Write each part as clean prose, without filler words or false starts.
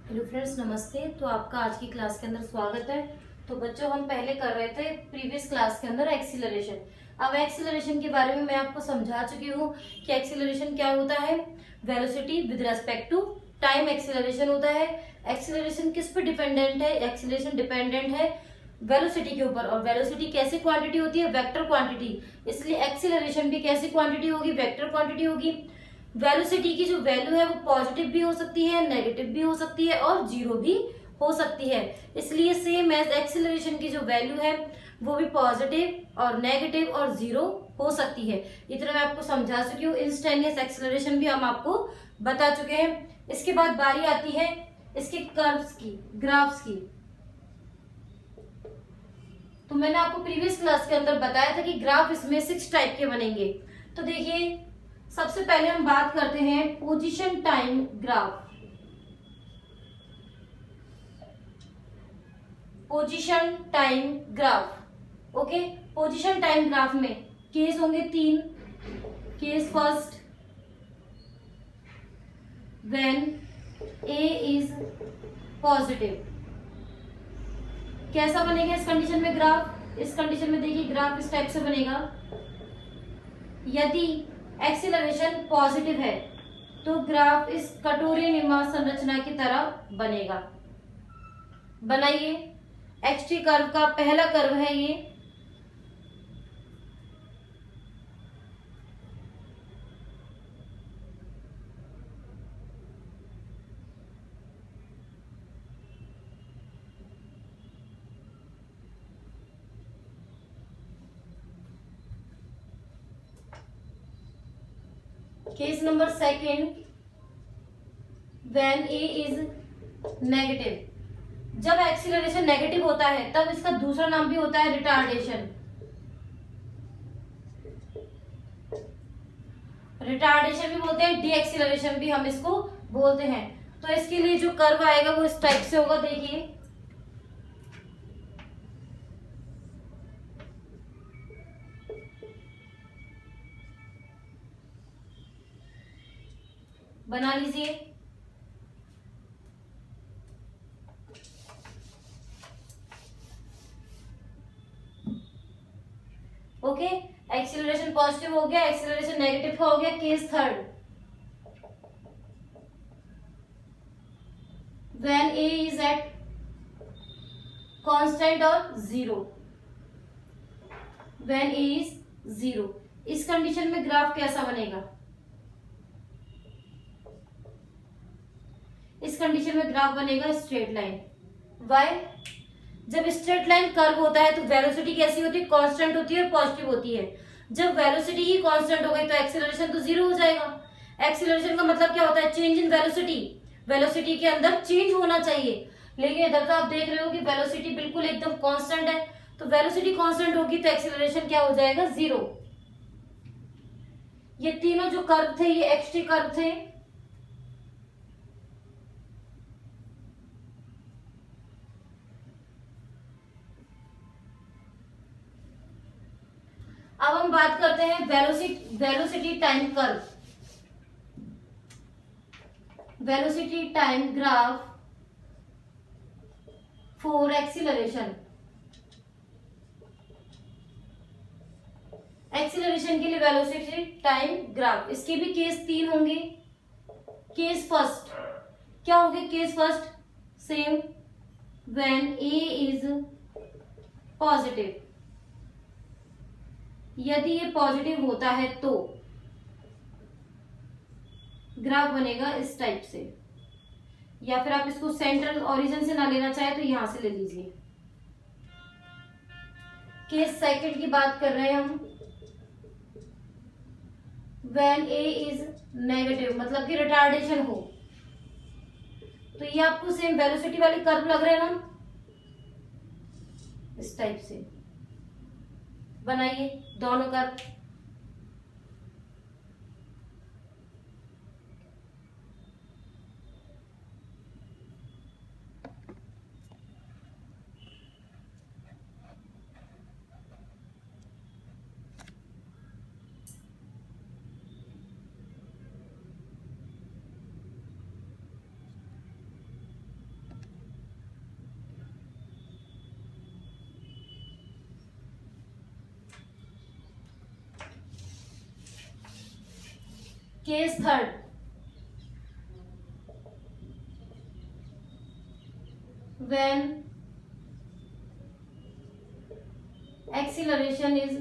Hello friends, नमस्ते। तो आपका आज की क्लास के अंदर स्वागत है। तो बच्चों, हम पहले कर रहे थे प्रीवियस क्लास के अंदर एक्सीलरेशन। अब एक्सीलरेशन के बारे में मैं आपको समझा चुकी हूँ कि एक्सीलरेशन क्या होता है। Velocity with respect to time acceleration होता है। एक्सीलरेशन किस पे डिपेंडेंट है? एक्सीलरेशन डिपेंडेंट है वेलोसिटी के ऊपर। और वेलोसिटी कैसी क्वांटिटी होती है? Vector quantity. इसलिए एक्सीलरेशन भी कैसी क्वांटिटी होगी? वेक्टर क्वांटिटी होगी। वेलोसिटी की जो वैल्यू है वो पॉजिटिव भी हो सकती है, नेगेटिव भी हो सकती है और जीरो भी हो सकती है। इसलिए सेम एज एक्सीलरेशन की जो वैल्यू है वो भी पॉजिटिव और नेगेटिव और जीरो हो सकती है। इतना मैं आपको समझा चुकी हूँ। इंस्टेंटेनियस एक्सीलरेशन भी हम आपको बता चुके हैं। इसके बाद बारी आती है इसके कर्व्स की, ग्राफ्स की। तो मैंने आपको प्रीवियस क्लास के अंदर बताया था कि ग्राफ इसमें 6 टाइप के बनेंगे। तो देखिए, सबसे पहले हम बात करते हैं position time graph. Position time graph, okay. Position time graph में केस होंगे 3। Case first, when a is positive. कैसा बनेगा इस कंडीशन में ग्राफ? इस कंडीशन में देखिए, ग्राफ इस टाइप से बनेगा। यदि एक्सीलरेशन पॉजिटिव है तो ग्राफ इस कटोरी नुमा संरचना की तरह बनेगा। बनाइए। एक्सटी कर्व का पहला कर्व है ये। Case number second, when a is negative. जब एक्सीलरेशन नेगेटिव होता है तब इसका दूसरा नाम भी होता है रिटार्डेशन। रिटार्डेशन भी बोलते हैं, डी एक्सीलरेशन भी हम इसको बोलते हैं। तो इसके लिए जो कर्व आएगा वो इस टाइप से होगा। देखिए, बना लीजिए। ओके, एक्सीलरेशन पॉजिटिव हो गया, एक्सीलरेशन नेगेटिव का हो गया। Case third, when a is at constant और zero. When a is zero, इस कंडीशन में ग्राफ कैसा बनेगा? इस कंडीशन में ग्राफ बनेगा स्ट्रेट लाइन। वाई? जब स्ट्रेट लाइन कर्व होता है तो वेलोसिटी कैसी होती है? कांस्टेंट होती है और पॉजिटिव होती है। जब वेलोसिटी ही कांस्टेंट हो गई तो एक्सीलरेशन तो जीरो हो जाएगा। एक्सीलरेशन का मतलब क्या होता है? Change in velocity. वेलोसिटी के अंदर चेंज होना चाहिए, लेकिन इधर तो आप देख रहे हो कि वेलोसिटी बिल्कुल एकदम कांस्टेंट है। तो वेलोसिटी कांस्टेंट होगी तो एक्सीलरेशन क्या हो जाएगा? जीरो। ये तीनों जो कर्व थे ये एक्सटी कर्व थे। अब हम बात करते हैं velocity time curve, velocity time graph for acceleration. Acceleration के लिए वेलोसिटी टाइम ग्राफ, इसके भी केस 3 होंगे। केस फर्स्ट क्या होंगे? Case first, same, when a is positive. यदि ये पॉजिटिव होता है तो ग्राफ बनेगा इस टाइप से, या फिर आप इसको सेंट्रल ओरिजिन से ना लेना चाहे तो यहां से ले लीजिए। केस सेकंड की बात कर रहे हैं हम, व्हेन ए इज नेगेटिव, मतलब कि रिटार्डेशन हो। तो ये आपको सेम वेलोसिटी वाली कर्व लग रहा है ना? इस टाइप से बनाइए दोनों curve. Case third, when acceleration is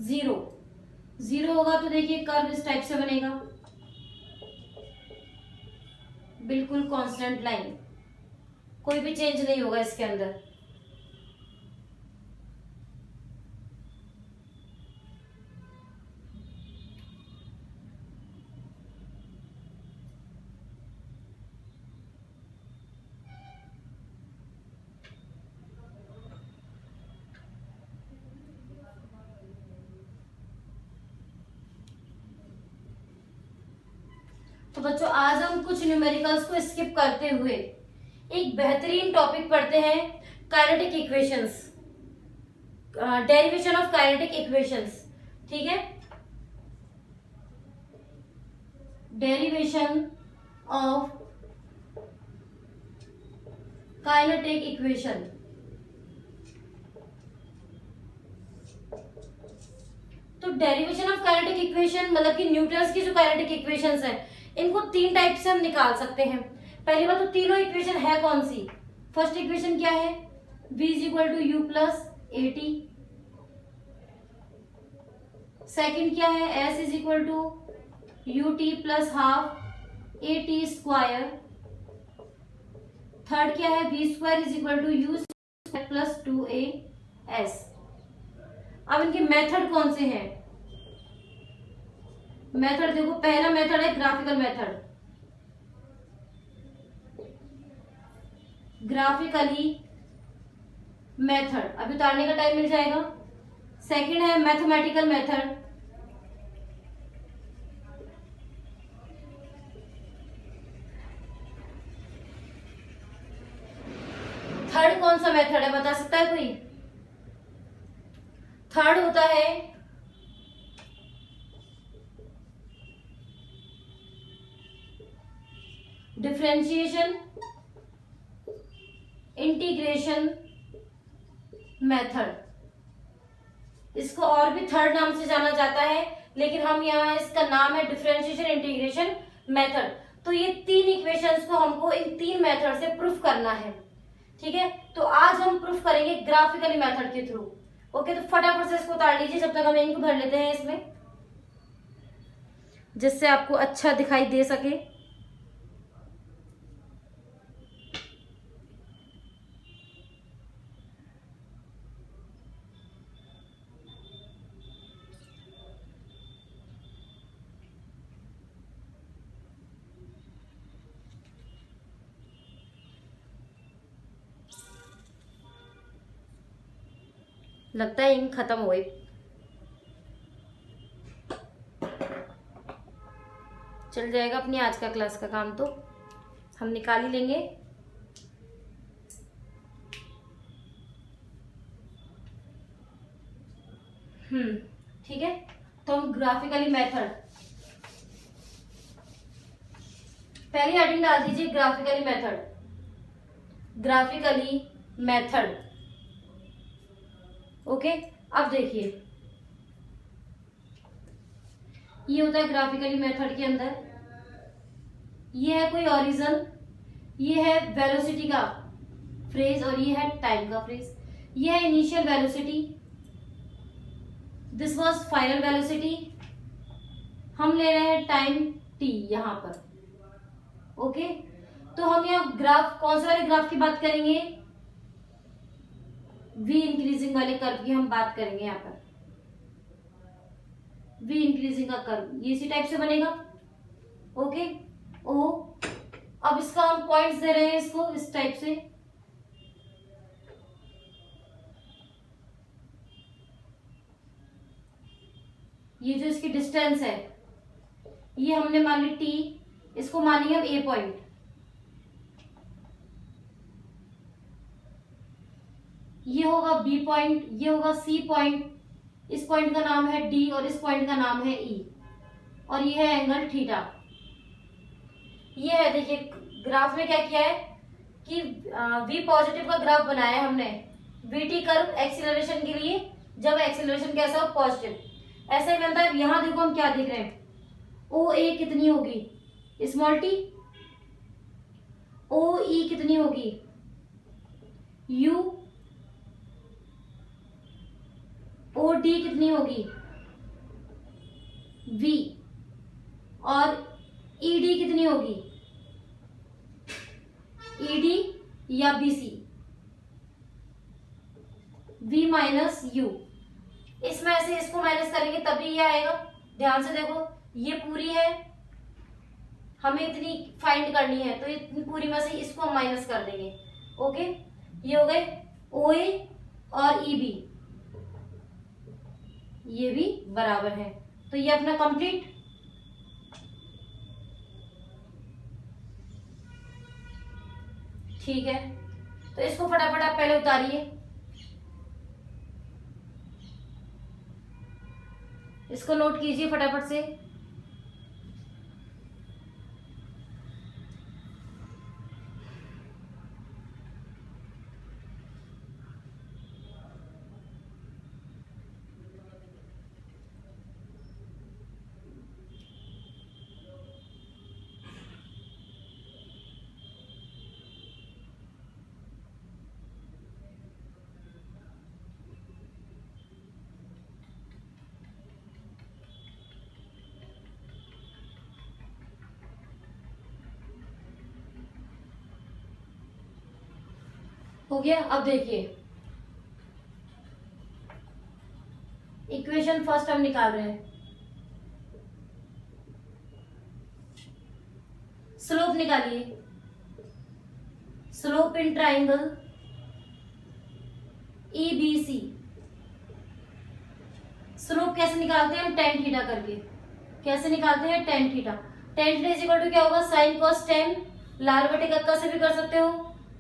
0, 0 होगा तो देखिए कर्व इस टाइप से बनेगा, बिल्कुल कांस्टेंट लाइन, कोई भी चेंज नहीं होगा इसके अंदर। तो बच्चों आज हम कुछ न्यूमेरिकल्स को स्किप करते हुए एक बेहतरीन टॉपिक पढ़ते हैं, kinetic equations, derivation of kinetic equations. ठीक है, डेरिवेशन ऑफ काइनेटिक इक्वेशन। तो डेरिवेशन ऑफ काइनेटिक इक्वेशन मतलब कि न्यूटन्स की जो काइनेटिक इक्वेशंस है इनको 3 टाइप से हम निकाल सकते हैं। पहली बात तो तीनों इक्वेशन है कौन सी? फर्स्ट इक्वेशन क्या है? v is equal to you plus A T. Second क्या है? s is equal to U T plus half A T square. Third क्या है? v square is equal to U square plus 2as। अब इनके method कौन से हैं? Method देखो, पहला मेथड है ग्राफिकल मेथड, ग्राफिकली मेथड, अभी उतारने का टाइम मिल जाएगा। सेकंड है मैथमेटिकल मेथड, थर्ड कौन सा मेथड है बता सकता है कोई? थर्ड होता है डिफरेंशिएशन इंटीग्रेशन मेथड। इसको और भी थर्ड नाम से जाना जाता है, लेकिन हम यहाँ इसका नाम है डिफरेंशिएशन इंटीग्रेशन मेथड। तो ये 3 इक्वेशंस को हमको इन 3 मेथड से प्रूफ करना है। ठीक है, तो आज हम प्रूफ करेंगे ग्राफिकली मेथड के थ्रू। ओके, तो फटाफट से इसको उतार लीजिए, जब तक हम इनको भर लेते हैं इसमें, जिससे आपको अच्छा दिखाई दे सके। लगता है इंक खत्म हो गई। चल जाएगा अपनी आज का क्लास का काम, तो हम निकाल ही लेंगे। ठीक है, तो हम ग्राफिकली मेथड, पहली हेडिंग डाल दीजिए graphically method, graphically method. Okay, अब देखिए ये होता है ग्राफिकली मेथड के अंदर, ये है कोई ओरिजिन, ये है वेलोसिटी का फ्रेज और ये है टाइम का फ्रेज। ये है initial velocity, this was final velocity, हम ले रहे हैं टाइम t यहां पर। ओके, तो हम यहाँ ग्राफ, कौन से वाले ग्राफ की बात करेंगे? v इंक्रीजिंग वाले कर्व की हम बात करेंगे। यहाँ पर v इंक्रीजिंग का कर्व ये इसी टाइप से बनेगा। ओके, ओ अब इसका हम पॉइंट्स दे रहे हैं इसको इस टाइप से, ये जो इसकी डिस्टेंस है ये हमने मान ली t, इसको मानेंगे हम a पॉइंट। ये होगा b पॉइंट, ये होगा c पॉइंट, इस पॉइंट का नाम है d और इस पॉइंट का नाम है e, और ये है एंगल थीटा। ये है, देखिए ग्राफ में क्या किया है कि v पॉजिटिव का ग्राफ बनाया है हमने, vt कर्व एक्सीलरेशन के लिए, जब एक्सीलरेशन कैसा हो? पॉजिटिव। ऐसा ही बनता है। यहाँ देखो हम क्या देख रहे हैं, ओ ए कितनी होगी, स्मॉल टी। ओ ई कितनी होगी, यू। ओ डी कितनी होगी, वी। और ई डी कितनी होगी, ई डी या B C, V minus U. इसमें से इसको माइनस करेंगे तभी ये आएगा। ध्यान से देखो, ये पूरी है, हमें इतनी फाइंड करनी है, तो इतनी पूरी में से इसको हम माइनस कर देंगे। ओके, ये हो गए ओ ए और ई बी, ये भी बराबर है, तो ये अपना कंप्लीट। ठीक है, तो इसको फटाफट आप पहले उतारिए, इसको नोट कीजिए फटाफट से। हो गया। अब देखिए, इक्वेशन फर्स्ट हम निकाल रहे हैं, स्लोप निकालिए। Slope in triangle EBC, slope कैसे निकालते हैं हम, टेन थीटा करके। कैसे निकालते हैं, tan theta. Tan theta is equal to क्या होगा, साइन कॉस टेन। लार बटे कक्का से भी कर सकते हो,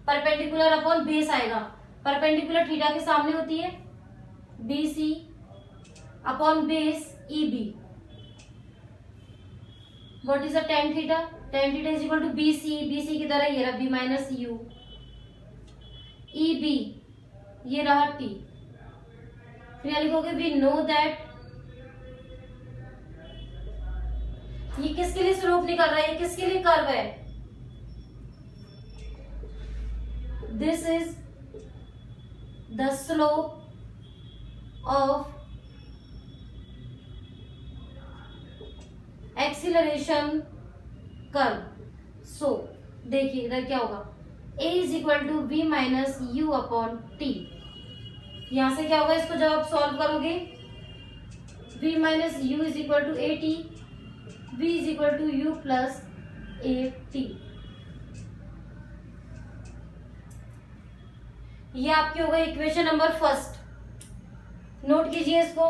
परपेंडिकुलर अपॉन बेस आएगा। परपेंडिकुलर थीटा के सामने होती है BC upon base EB। What is the tan theta, tan theta is equal to BC, BC की तरह ये रहा B माइनस यू, EB ये रहा T। फिर यहां लिखोगे वी नो दैट, ये किसके लिए स्लोप निकल रहा है, ये किसके लिए कर्व है, this is the slope of acceleration curve. So देखिए इधर क्या होगा, a is equal to v minus you upon t. यहां से क्या होगा, इसको जब आप सॉल्व करोगे, v minus U is equal to A T, v is equal to you plus A T. ये आपकी हो गई इक्वेशन नंबर फर्स्ट। नोट कीजिए इसको।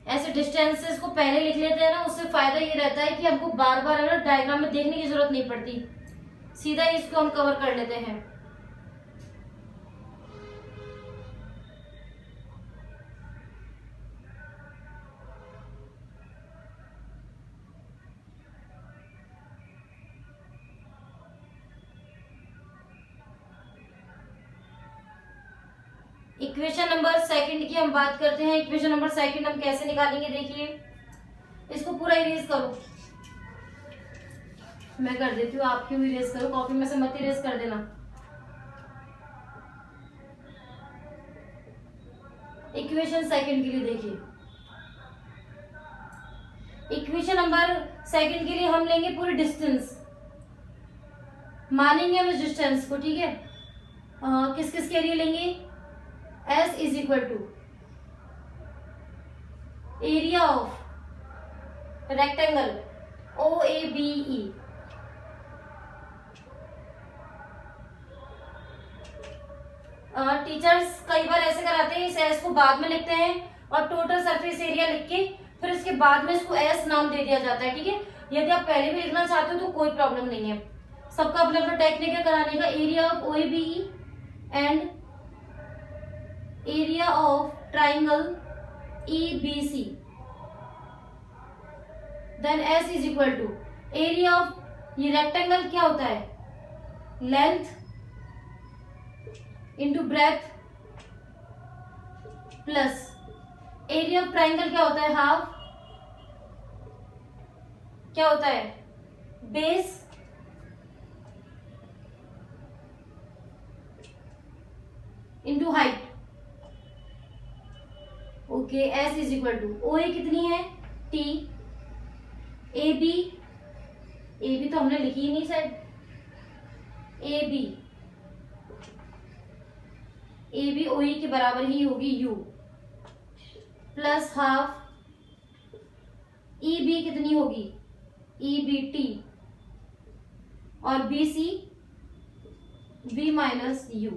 ऐसे डिस्टेंसेस को पहले लिख लेते हैं ना, उससे फायदा ये रहता है कि हमको बार बार अगर डायग्राम में देखने की जरूरत नहीं पड़ती, सीधा ही इसको हम कवर कर लेते हैं। इक्वेशन नंबर सेकंड की हम बात करते हैं। इक्वेशन नंबर सेकंड हम कैसे निकालेंगे, देखिए इसको पूरा इरेज करो, मैं कर देती हूँ, आप क्यों इरेज करो, कॉपी में से मत इरेज कर देना। इक्वेशन सेकंड के लिए देखिए, इक्वेशन नंबर सेकंड के लिए हम लेंगे पूरी डिस्टेंस, मानेंगे हम इस डिस्टेंस को, ठीक है। किस किस के लिए लेंगे, S is equal to area of rectangle OABE, teachers कई बार ऐसे कराते हैं, इस S को बाद में लिखते हैं और टोटल सरफेस एरिया लिख के फिर इसके बाद में इसको S नाम दे दिया जाता है, ठीक है। यदि आप पहले भी लिखना चाहते हो तो कोई प्रॉब्लम नहीं है, सबका अपना अपना टेक्निक है कराने का। Area of OABE and area of triangle EBC। Then s is equal to area of, ये रेक्टेंगल क्या होता है, length into breadth plus area of triangle क्या होता है, हाफ, क्या होता है, base into height. Okay, s is equal to O A कितनी है, टी, ए बी तो हमने लिखी ही नहीं शायद, ए बी ओ ई के बराबर ही होगी U, plus half E B कितनी होगी, ई बी टी, और B C B minus U.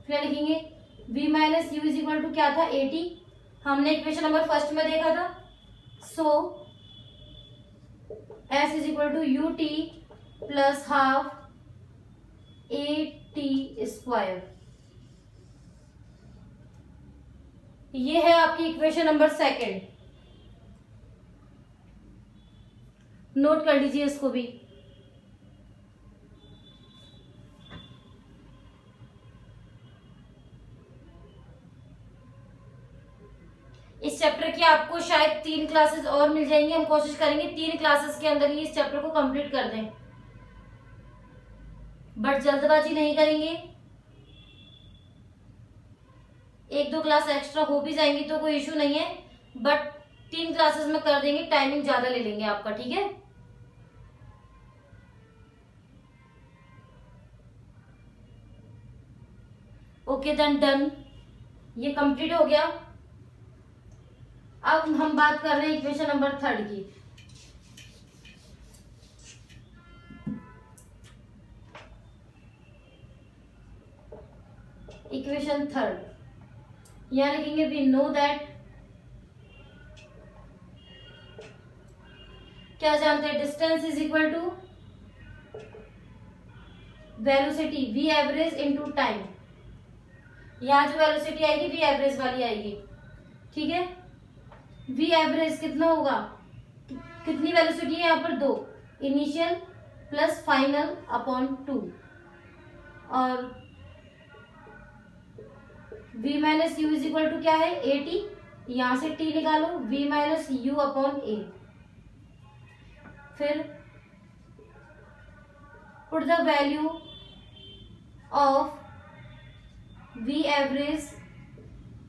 फिर लिखेंगे B minus U is equal to क्या था, 80, हमने इक्वेशन नंबर फर्स्ट में देखा था। So s is equal to U T plus half A T square. ये है आपकी इक्वेशन नंबर सेकंड, नोट कर लीजिए इसको भी। इस चैप्टर की आपको शायद 3 क्लासेस और मिल जाएंगी, हम कोशिश करेंगे 3 क्लासेस के अंदर ही इस चैप्टर को कंप्लीट कर दें, बट जल्दबाजी नहीं करेंगे। 1-2 क्लास एक्स्ट्रा हो भी जाएंगी तो कोई इशू नहीं है, बट 3 क्लासेस में कर देंगे, टाइमिंग ज्यादा ले लेंगे आपका, ठीक है। ओके देन डन, ये कंप्लीट हो गया। अब हम बात कर रहे हैं इक्वेशन नंबर 3 की। इक्वेशन 3 यहां लिखेंगे वी नो दैट, क्या जानते हैं, distance is equal to velocity V average into time. यहां जो वेलोसिटी आएगी वी एवरेज वाली आएगी, ठीक है। वी एवरेज कितना होगा, कितनी वेलोसिटी है यहाँ पर, 2, इनिशियल प्लस फाइनल अपॉन 2, और v minus U is equal to क्या है, ए टी, यहां से t निकालो, v minus you upon A. फिर put the value of v average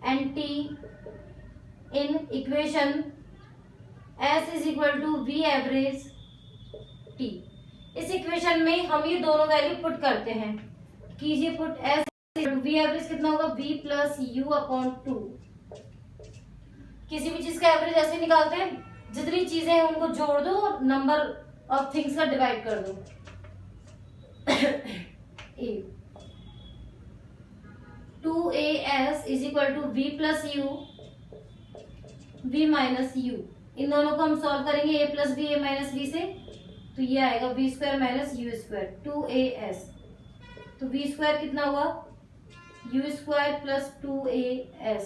and t in equation s is equal to V average t। इस equation में हम ये दोनों वैल्यू पुट करते हैं, कीजिए पुट s वी एवरेज कितना होगा, v प्लस यू अपॉन 2। किसी भी चीज का एवरेज ऐसे निकालते हैं, जितनी चीजें हैं उनको जोड़ दो और नंबर ऑफ थिंग्स का डिवाइड कर दो। a 2as is equal to v plus u v minus u. इन दोनों को हम सॉल्व करेंगे a plus b, a minus b से, तो ये आएगा v square minus u square, 2as। तो v स्क्वायर कितना हुआ, u स्क्वायर प्लस 2as।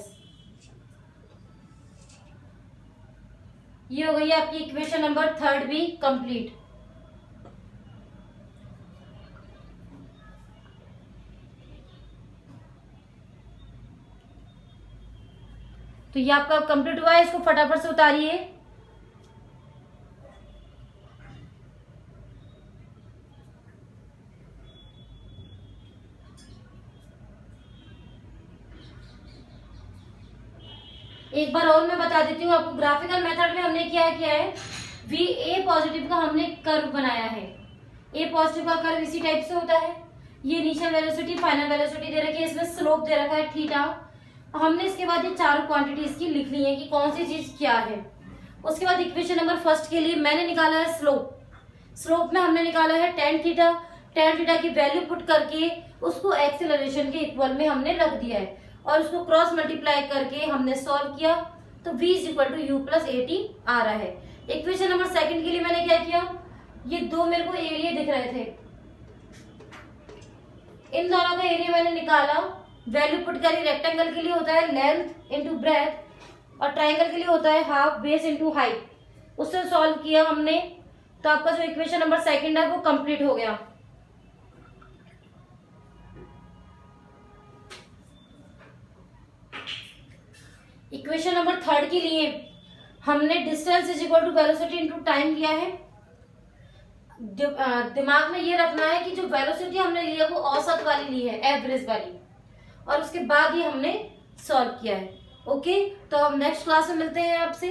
ये हो गई आपकी इक्वेशन नंबर 3 भी कंप्लीट। तो ये आपका कंप्लीट हुआ है, इसको फटाफट से उतारिए। एक बार और मैं बता देती हूँ आपको, ग्राफिकल मेथड में हमने क्या किया है, वी ए पॉजिटिव का हमने कर्व बनाया है। ए पॉजिटिव का कर्व इसी टाइप से होता है। ये इनिशियल वेलोसिटी, फाइनल वेलोसिटी दे रखी है, इसमें स्लोप दे रखा है थीटा। हमने इसके बाद ये 4 क्वांटिटी इसकी लिख ली है कि कौन सी चीज क्या है। उसके बाद इक्वेशन नंबर 1 के लिए मैंने निकाला है स्लोप। स्लोप में हमने निकाला है tan थीटा। tan थीटा की वैल्यू पुट करके उसको एक्सेलरेशन के इक्वल में हमने रख दिया है और उसको क्रॉस मल्टीप्लाई करके हमने सॉल्व किया, तो v is equal to you plus A t आ रहा है। इक्वेशन नंबर 2 के लिए मैंने क्या किया, ये 2 मेरे को एरिया दिख रहे थे, इन दोनों का एरिया मैंने निकाला, वैल्यू पुट करी। रेक्टेंगल के लिए होता है लेंथ इंटू ब्रेथ और ट्राइंगल के लिए होता है हाफ बेस इंटू हाइट। उससे सॉल्व किया हमने, तो आपका जो इक्वेशन नंबर सेकंड है वो कंप्लीट हो गया। इक्वेशन नंबर थर्ड के लिए हमने distance is equal to velocity into time लिया है। दिमाग में ये रखना है कि जो वेलोसिटी हमने ली है वो औसत वाली ली है, एवरेज वाली, और उसके बाद ही हमने सॉल्व किया है। ओके, तो हम नेक्स्ट क्लास में मिलते हैं आपसे।